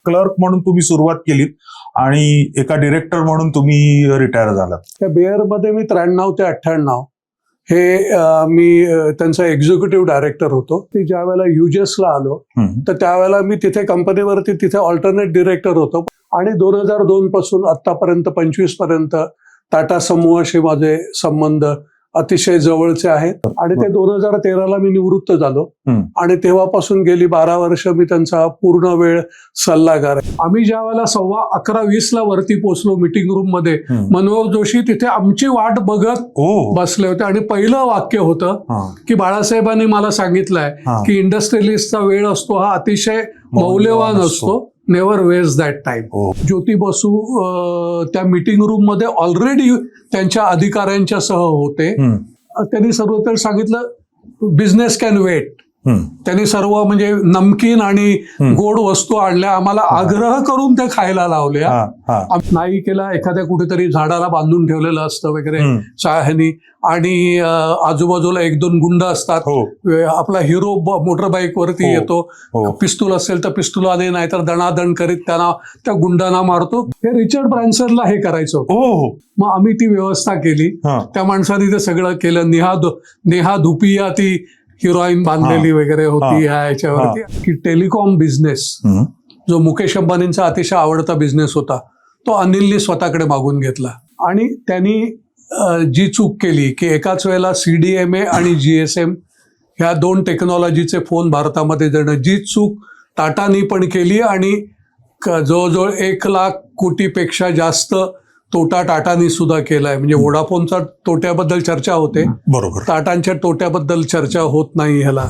Clerk म्हणून तुम्ही सुरुवात केलीत आणि एका डिरेक्टर म्हणून तुम्ही रिटायर झालात. त्या बेअरमध्ये मी 93 ते 98 हे मी त्यांचा एक्झिक्युटिव्ह डायरेक्टर होतो. ते ज्या वेळेला युजेसला आलो तर त्यावेळेला मी तिथे कंपनीवरती तिथे ऑल्टरनेट डिरेक्टर होतो. आणि 2002 पासून आतापर्यंत 25 पर्यंत टाटा समूहाशी माझे संबंध अतिशय जवळचे आहेत. आणि ते 2013ला मी निवृत्त झालो आणि तेव्हापासून गेली 12 वर्ष मी त्यांचा पूर्ण वेळ सल्लागार आहे. आम्ही ज्या वेळेला 11:15 वरती पोहोचलो मीटिंग रूम मध्ये, मनोहर जोशी तिथे आमची वाट बघत बसले होते आणि पहिलं वाक्य होतं की बाळासाहेबांनी मला सांगितलंय की इंडस्ट्रियलिस्टचा वेळ असतो हा अतिशय मौल्यवान असतो, नेव्हर वेस्ट दॅट टाइम. ज्योती बसू त्या मीटिंग रूम मध्ये ऑलरेडी त्यांच्या अधिकाऱ्यांच्या सह होते. त्यांनी सर्वत्र सांगितलं बिझनेस कॅन वेट. त्यांनी सर्व म्हणजे नमकीन आणि गोड वस्तू आणल्या, आम्हाला आग्रह करून ते खायला लावल्या. नाही केला एखाद्या कुठेतरी झाडाला बांधून ठेवलेलं असतं वगैरे चाह्यानी, आणि आजूबाजूला 1-2 गुंड असतात. आपला हिरो मोटरबाईक वरती येतो, पिस्तूल असेल तर पिस्तुलाने, नाहीतर दणादण करीत त्यांना त्या गुंडांना मारतो. हे रिचर्ड ब्रॅन्सनला हे करायचं. मग आम्ही ती व्यवस्था केली. त्या माणसाने ते सगळं केलं. नेहा धुपिया ती हिरोईन बांधलेली वगैरे होती ह्याच्यावरती. की टेलिकॉम बिझनेस जो मुकेश अंबानींचा अतिशय आवडता बिझनेस होता तो अनिलने स्वतःकडे मागून घेतला. आणि त्यांनी जी चूक केली की एकाच वेळेला CDMA आणि GSM ह्या 2 टेक्नॉलॉजीचे फोन भारतामध्ये देणं, जी चूक टाटानी पण केली. आणि जवळजवळ 1 लाख कोटीपेक्षा जास्त तोटा टाटानी सुद्धा केलाय. म्हणजे वोडाफोनचा तोट्याबद्दल चर्चा होते, बरोबर, टाटांच्या तोट्याबद्दल चर्चा होत नाही ह्याला.